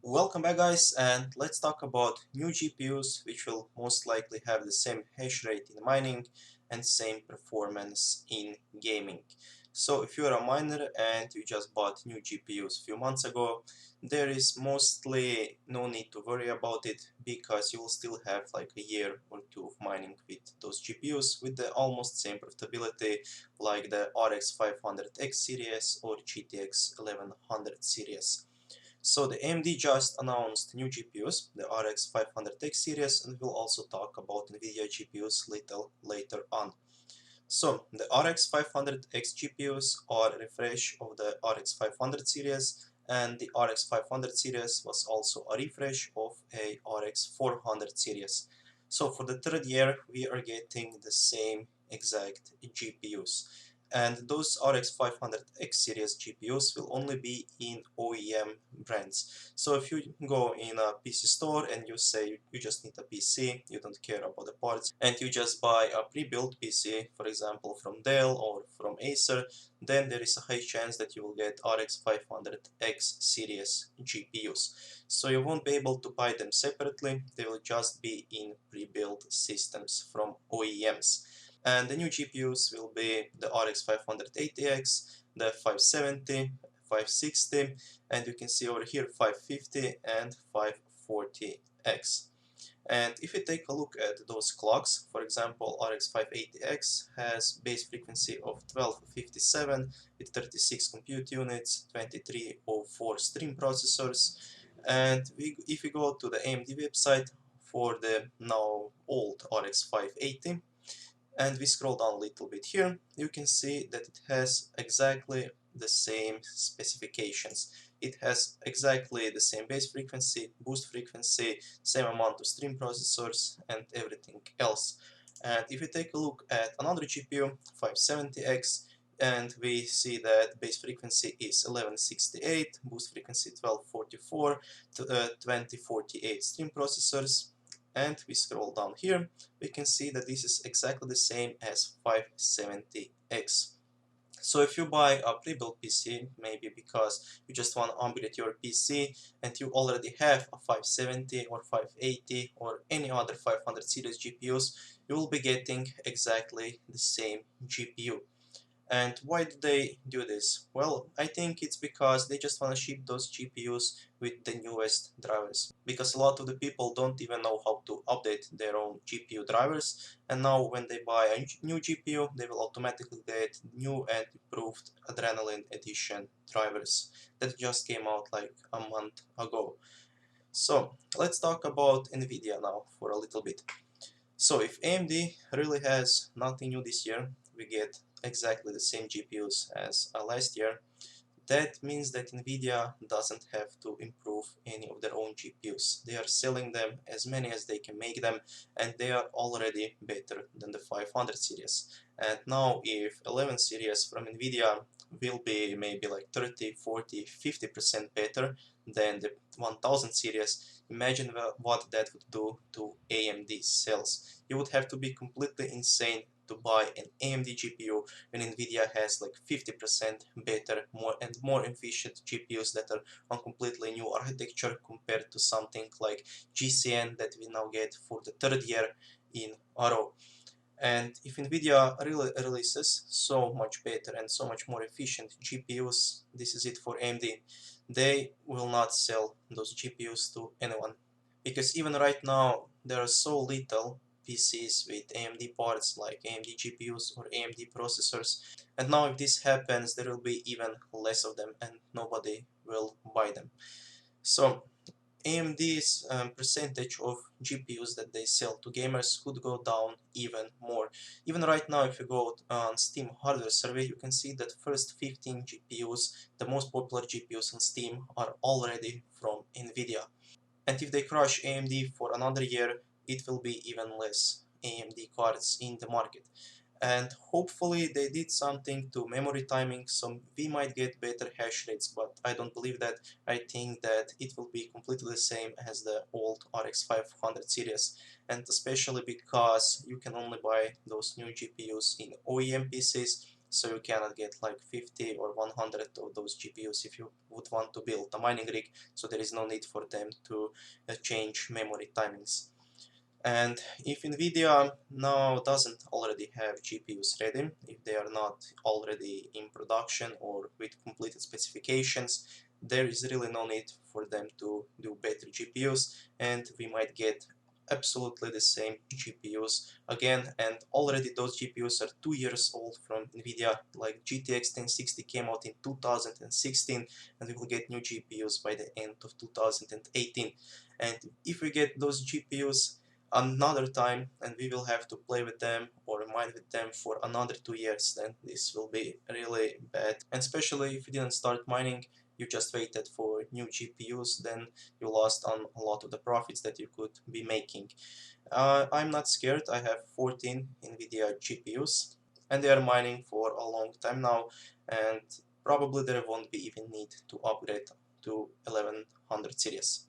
Welcome back guys, and let's talk about new GPUs which will most likely have the same hash rate in mining and same performance in gaming. So if you're a miner and you just bought new GPUs a few months ago, there is mostly no need to worry about it because you will still have like a year or two of mining with those GPUs with the almost same profitability like the RX 500X series or GTX 1100 series. So the AMD just announced new GPUs, the RX 500X series, and we'll also talk about Nvidia GPUs little later on. So the RX 500X GPUs are a refresh of the RX 500 series, and the RX 500 series was also a refresh of a RX 400 series. So for the third year, we are getting the same exact GPUs. And those RX 500X series GPUs will only be in OEM brands. So if you go in a PC store and you say you just need a PC, you don't care about the parts, and you just buy a pre-built PC, for example from Dell or from Acer, then there is a high chance that you will get RX 500X series GPUs. So you won't be able to buy them separately, they will just be in pre-built systems from OEMs. And the new GPUs will be the RX 580X, the 570, 560, and you can see over here 550 and 540X. And if you take a look at those clocks, for example, RX 580X has base frequency of 1257 with 36 compute units, 2304 stream processors. And if we go to the AMD website for the now old RX 580, and we scroll down a little bit here, you can see that it has exactly the same specifications. It has exactly the same base frequency, boost frequency, same amount of stream processors, and everything else. And if you take a look at another GPU, 570X, and we see that base frequency is 1168, boost frequency 1244, 2048 stream processors, and we scroll down here, we can see that this is exactly the same as 570X. So if you buy a pre-built PC, maybe because you just want to upgrade your PC and you already have a 570 or 580 or any other 500 series GPUs, you will be getting exactly the same GPU. And why do they do this? Well, I think it's because they just want to ship those GPUs with the newest drivers. Because a lot of the people don't even know how to update their own GPU drivers. And now when they buy a new GPU, they will automatically get new and improved Adrenaline Edition drivers that just came out like a month ago. So let's talk about Nvidia now for a little bit. So if AMD really has nothing new this year, we get exactly the same GPUs as last year. That means that Nvidia doesn't have to improve any of their own GPUs. They are selling them as many as they can make them, and they are already better than the 500 series. And now if 11 series from Nvidia will be maybe like 30, 40, 50% better than the 1000 series, imagine what that would do to AMD sales. You would have to be completely insane to buy an AMD GPU when Nvidia has like 50% better, more efficient GPUs that are on completely new architecture compared to something like GCN that we now get for the third year in a row. And if Nvidia really releases so much better and so much more efficient GPUs, this is it for AMD. They will not sell those GPUs to anyone. Because even right now, there are so little PCs with AMD parts like AMD GPUs or AMD processors. And now if this happens, there will be even less of them and nobody will buy them. So AMD's percentage of GPUs that they sell to gamers could go down even more. Even right now, if you go on Steam hardware survey, you can see that first 15 GPUs, the most popular GPUs on Steam, are already from Nvidia. And if they crush AMD for another year, it will be even less AMD cards in the market. And hopefully they did something to memory timing, so we might get better hash rates, but I don't believe that. I think that it will be completely the same as the old RX 500 series, and especially because you can only buy those new GPUs in OEM PCs, so you cannot get like 50 or 100 of those GPUs if you would want to build a mining rig, so there is no need for them to change memory timings. And if Nvidia now doesn't already have GPUs ready, if they are not already in production or with completed specifications, there is really no need for them to do better GPUs, and we might get absolutely the same GPUs again. And already those GPUs are 2 years old from Nvidia. Like GTX 1060 came out in 2016, and we will get new GPUs by the end of 2018. And if we get those GPUs another time and we will have to play with them or mine with them for another 2 years, then this will be really bad. And especially if you didn't start mining, you just waited for new GPUs, then you lost on a lot of the profits that you could be making. I'm not scared. I have 14 Nvidia GPUs and they are mining for a long time now, and probably there won't be even need to upgrade to 1100 series.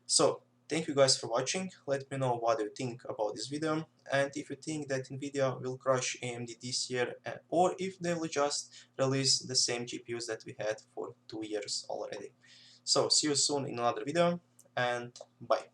So, thank you guys for watching. Let me know what you think about this video, and if you think that Nvidia will crush AMD this year, or if they will just release the same GPUs that we had for 2 years already. So, see you soon in another video, and bye.